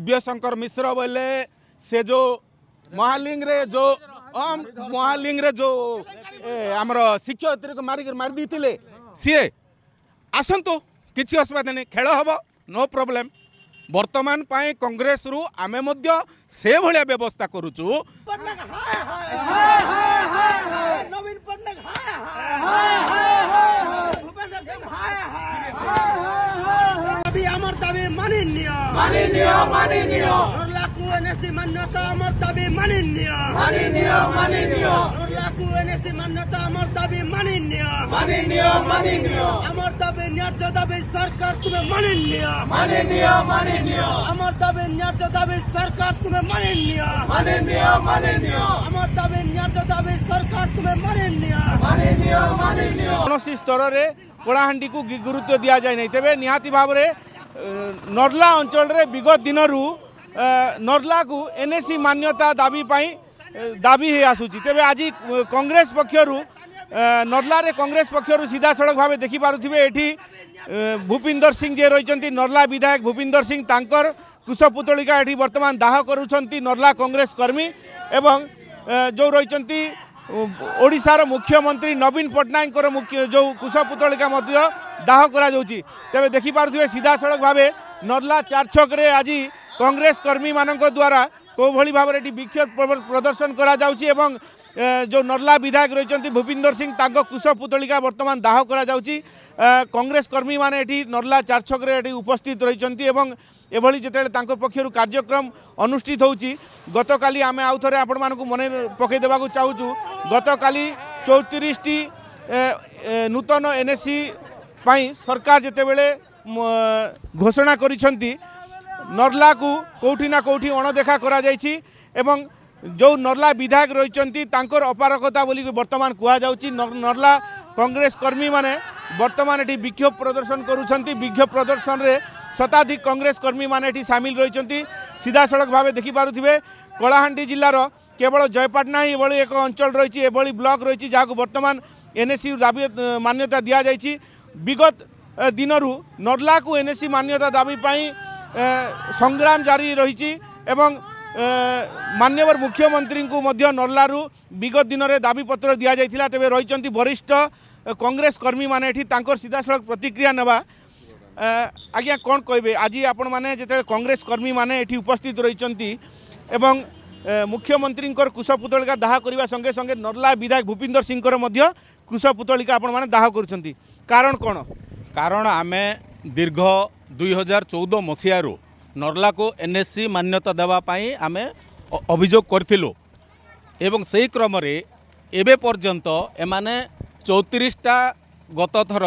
दिव्यशंकर मिश्र बोले से जो महालिंग रे जो महालिंग रे जो आमर शिक्षयित्री को मारी दी सी आसतु किसी असुविधा नहीं खेल हम नो प्रॉब्लम वर्तमान पाए कांग्रेस रु आमे मध्य से भलिया व्यवस्था करूचु अमर दाबी माननीय एनएससी मान्यता अमर दाबी माननीय मान्यता अमर दाबी माननीय अमर दाबी न्याय दाबी सरकार तुम्हें माननीय अमर दाबी न्याय दाबी सरकार तुम्हें माननीय अमर दाबी न्याय दाबी सरकार तुम्हें माननीय कौन स्तर में कलाहांडी को गुरुत्व दि जाए नहीं तेरे निहाती भाव में नर्ला अंचल रे विगत दिन नर्ला को एनएससी मान्यता दाबी दाबी हो आसूची तेरे आज कांग्रेस पक्षर नर्ला रे कांग्रेस पक्षर सीधा सड़क भाव देखिपे ये भूपिंदर सिंह जे रही नर्ला विधायक भूपिंदर सिंह तांकर कुशपुतलिका ये बर्तमान दाह करुँच नर्ला कांग्रेस कर्मी एवं जो रही ओडिशार मुख्यमंत्री नवीन पट्टनायक मुख्य जो कुशपुतलिका दाह करा तेरे देखिपे सीधा सड़क भाव नर्ला चार छक रे आज कांग्रेस कर्मी मानक द्वारा को भली भाव में विक्षोभ प्रदर्शन करा जाउची एवं जो नर्ला विधायक रही भूपिंदर सिंह तांको कुशपुतलिका वर्तमान दाह करा जाउची कांग्रेस कर्मी माने एठी नर्ला चार छक रे उपस्थित रही एभली जिते पक्षर कार्यक्रम अनुष्ठित होची गतकाली आमे आउ थे आपण मानकु मने पकई देबाकू चाहूचु गतकाली 34टी नूतन एनएससी पाई सरकार जिते बेले घोषणा करिसंती नर्ला को कोठी ना कोठी अणदेखा करा जायछि एवं जो नर्ला विधायक रही तांकर अपारगता बोली वर्तमान कुआ जाउछि नर्ला कांग्रेस कर्मी माने वर्तमान एटी विक्षोभ प्रदर्शन करुछंती विक्षोभ प्रदर्शन रे शताधिक कांग्रेस कर्मी माने एटी सामिल रही सीधा सड़क भाव देखिपे कलाहांडी जिलार केवल जयपाटना ही एभली एक अंचल रही एभली ब्लॉक रही जहाँ वर्तमान एनएससी दाबी मान्यता दि जाइछि विगत दिनरू नर्ला को एनएससी मान्यता दाबी संग्राम जारी रही एवं माननीय मुख्यमंत्री को मध्य नर्लारू विगत दिन में दाबीपत्र दि जाइथिला तेबे रही वरिष्ठ कांग्रेस कर्मी माने एठी तांकर सीधा सड़क प्रतिक्रिया नेबा आज्ञा कौन कहे आज आपण मैंने जिते कांग्रेस कर्मी माने एठी उपस्थित रही एवं मुख्यमंत्री कुशपुतलिका दाह करने संगे संगे नर्ला विधायक भूपिंदर सिंह कुशपुतलिका आपण मैंने दाह कर कारण कौन कारण आमे दीर्घ 2014 मसीहारू नर्ला को एनएससी मान्यता देवाई आमे अभियोग करथिलु एवं सही क्रम रे एबे पर्यंत एमाने 34टा गत थर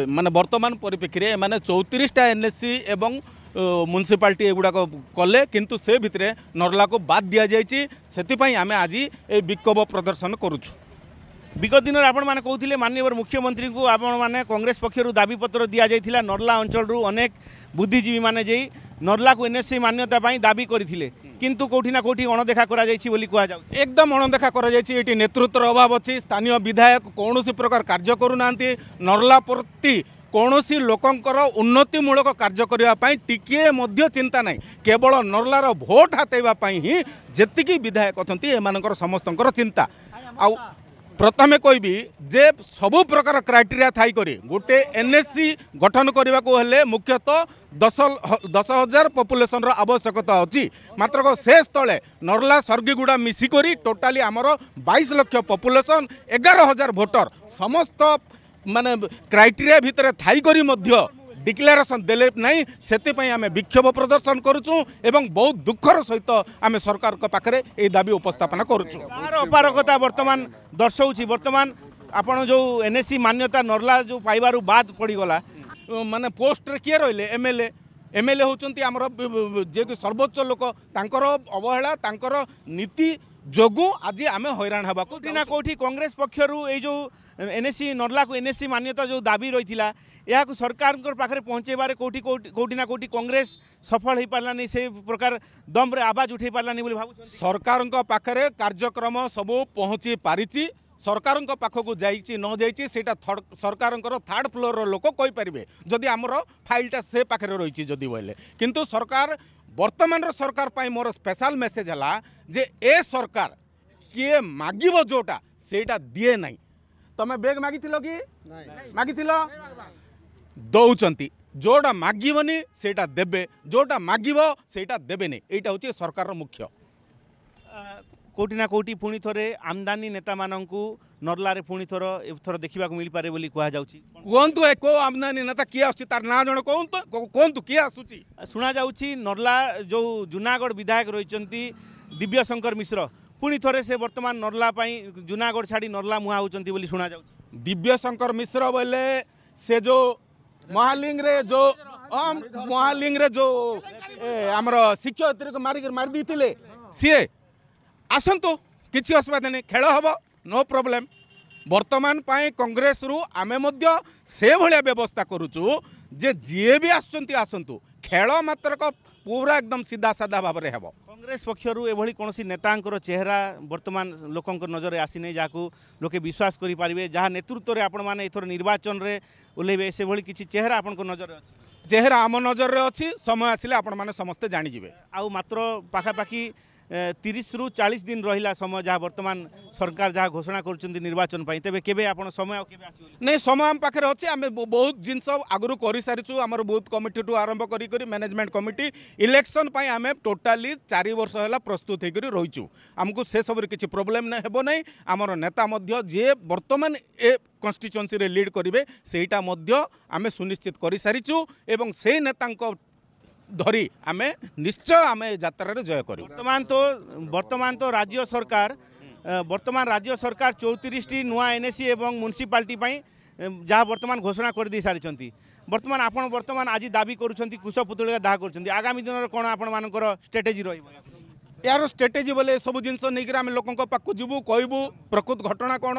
माने वर्तमान परिप्रेक्षी में एमाने 34टा एनएससी एवं म्युनिसिपालिटी एगुड़ाक कले किंतु से भितरे नर्ला को बाद दि जाइछि सेतिपई आमे आज ए विक्षोभ प्रदर्शन करूछु विगत दिन आपण मैंने कहते माननीय मुख्यमंत्री को आपण मैंने कांग्रेस पक्षर दाबीपत्र दि जाइथिला नर्ला अंचल अनेक बुद्धिजीवी माने जई नर्ला को एनएससी मान्यता दाबी करथिले किंतु कोठी ना कोठी अणदेखा करा जाइछि बोली कुआ जाउ एकदम अणदेखा करा जाइछि एटी नेतृत्वर अभाव अछि स्थानीय विधायक कौनसी प्रकार कार्य करूनांती नर्ला प्रति कौनसी लोकंकर उन्नतिमूलक कार्य करने टिके मध्य चिंता नहीं केवल नर्लार भोट हाथाइवाई ही जेतिकी विधायक अच्छा एमानकर समस्तंकर चिंता आउ प्रथमे कहबी जे सबु प्रकार क्राइटेरिया थाई करी गोटे एनएससी गठन करने को हेले मुख्यतः 10,000 पॉपुलेशन रो आवश्यकता अच्छी मात्र से स्थले नर्ला सर्गीगुड़ा मिसिक टोटाली आमर 22 लाख पॉपुलेशन 11,000 भोटर समस्त माने क्राइटेरिया भितर थाई करी मध्य डिक्लेरेशन देले नहीं से आम विक्षोभ प्रदर्शन करुचु एवं बहुत दुखर सहित आम सरकार पाखे ये दाबी उपस्थापन करुचु अपारगता वर्तमान दर्शाऊँ वर्तमान आपण जो एनएससी मान्यता नर्ला जो पाइबारु बाद पड़गला माने पोस्ट रे किए रहिले एमएलए होचंती आमर जे सर्वोच्च लोक तांकर अवहेला तांकर नीति जोगु आज आम हैरान हवा ना कोठी कांग्रेस पक्षरु ए जो एनएससी नर्ला को एनएससी मान्यता जो दाबी रही है सरकार पाखे पहुँचेबार कोठी कोठी ना कोठी कांग्रेस सफल हो पारानी से प्रकार दम रे आवाज उठे पारानी बोली भाबु सरकार पाखे कार्यक्रम सबू पहुँची पारिछि सरकार पाखक जाइछि न जाइछि सेटा सरकार थर्ड फ्लोर लोक कहि परिबे जदि आमर फाइलटा से पाखे रही जदि बोले किंतु सरकार वर्तमान सरकार पाई मोर स्पेशल मेसेज है जे ए सरकार किए मागिब जोटा सेटा दिए नहीं तमे बेग मागी कि मागी दौरान जोटा मागबनी सेटा देबे जोटा मागिब सेटा देबेनी एटा होची सरकार मुख्य कोटी ना कोटी पुणी थोरे आमदानी नेता माननकु नर्लारे पुणी थोर देखा मिल पारे बोली कहा जाउची कहतु को आमदानी नेता किए आसुची तार ना जण कहतु किए आसुची शुणा जाउची नर्ला जो जूनागढ़ विधायक रही दिव्य शंकर मिश्र पुणी थोरे से वर्तमान नर्ला जूनागढ़ छाड़ी नर्ला मुहा होचंती बोली शुणा जाउची दिव्य शंकर मिश्र बोले से जो महालिंग रे जो महालिंग रे जो आमर शिक्षयित्री को मार दी सी आसतु किसी असुविधा नहीं खेल हम नो प्रॉब्लम वर्तमान पाए कांग्रेस रु आमे मध्य से भाया व्यवस्था करुचु जे जी भी आसतु खेल मात्र पूरा एकदम सीधा साधा भाव में हम कांग्रेस पक्षर एभली कौन नेतांकर चेहरा वर्तमान लोक नजर आसी जहाँ लोके विश्वास करें जहाँ नेतृत्व में आपण मैंने एथर निर्वाचन में ओह्लैबे से भली किसी चेहरा आपण नजर अच्छी चेहरा आम नजर रे अच्छी समय आसिले आपण माने समस्ते जानिजिबे आउ मात्र पाखापाखि 30 रु 40 दिन रहिला समय जहाँ वर्तमान सरकार जहाँ घोषणा करुछंती निर्वाचन पाई तेबे केबे आपण समय केबे आसी नहीं समय आम पाखे अच्छे आम बहुत जिनस आगु कर सारी आमर बूथ कमिटी टू आरंभ करी मैनेजमेंट कमिटी इलेक्शन पाई आम टोटाली 4 वर्ष है प्रस्तुत होकर रहीचु आमको से सब किसी प्रोब्लेम हेब नहीं आमर नेता मध्य जे वर्तमान ए कन्स्टिट्युएंसी रे लीड करेंगे सेटा मध्य आम सुनिश्चित कर सारीचु एवं से नेता धरी आमे निश्चय आमे यात्रा रे जय करू वर्तमान तो राज्य सरकार 34 टी नुआ एनएसी एवं म्युनिसिपालिटी पाई जहाँ वर्तमान घोषणा कर दी सारी वर्तमान आपण वर्तमान आज दाबी करुछंती कुश पुतलिका दाह करुछंती आगामी दिन में कौन आपण मानकर स्ट्रेटेजी रही यार स्ट्रेटेजी बोले सब जिनस नहीं आम लोकों पाक जीवु कहबू प्रकृत घटना कौन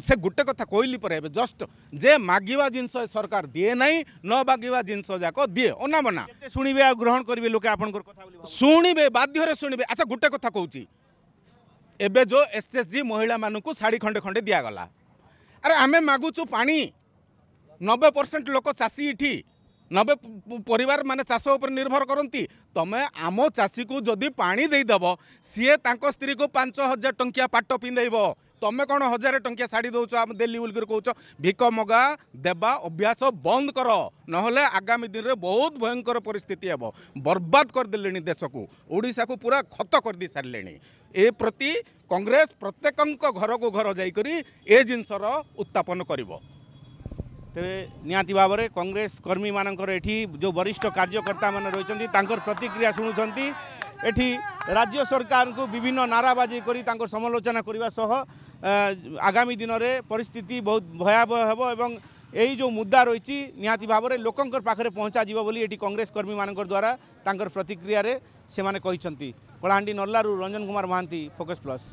से गोटे कथा कहली पर जस्ट जे मागिबा जिनस सरकार दिए नहीं न मागिबा जिनस जाक दिए ओना बना शुणिबे आ ग्रहण करेंगे लोके आपनकर कथा बोली शुणिबे बाध्य शुणिबे अच्छा गोटे कथा कहूँ एबे जो एसएसजी महिला मानू शाढ़ी खंडे खंडे दिगला अरे आमे मागुचु पानी 90% लोक चाषी इठी 90 परिवार माने चाष उपर निर्भर करती तमे आम चाषी को जदि पानी देदेव सी तांको स्त्री को 5000 टंकिया पाट पिंधेब तमें कौन 1000 टंकिया शाढ़ी दौच आम दिल्ली बोल कौच भिक मगा देवा अभ्यास बंद कर नहले आगामी दिन में बहुत भयंकर परिस्थिति है बर्बाद करदे देश को ओडिशा को पूरा खत कर दी सारे ए प्रति कांग्रेस प्रत्येक घर को घर जाकर ए जिनसर उत्थापन करिवो तेरे निहाती भाव में कांग्रेस कर्मी मानकर एठी जो वरिष्ठ कार्यकर्ता मान रही प्रतिक्रिया शुणुंट एठी राज्य सरकार को विभिन्न नाराबाजी करी समालोचना करने सह आगामी दिन में परिस्थिति बहुत भयावह हेबो एवं यही जो मुद्दा रही निहाती भाव में लोकंकर पाखरे पहुँचा जीव बोली एठी कांग्रेस कर्मी मानकर द्वारा तांकर प्रतिक्रिया रे से माने कहिसंती कलाहांडी नर्लारू रंजन कुमार महांती फोकस प्लस।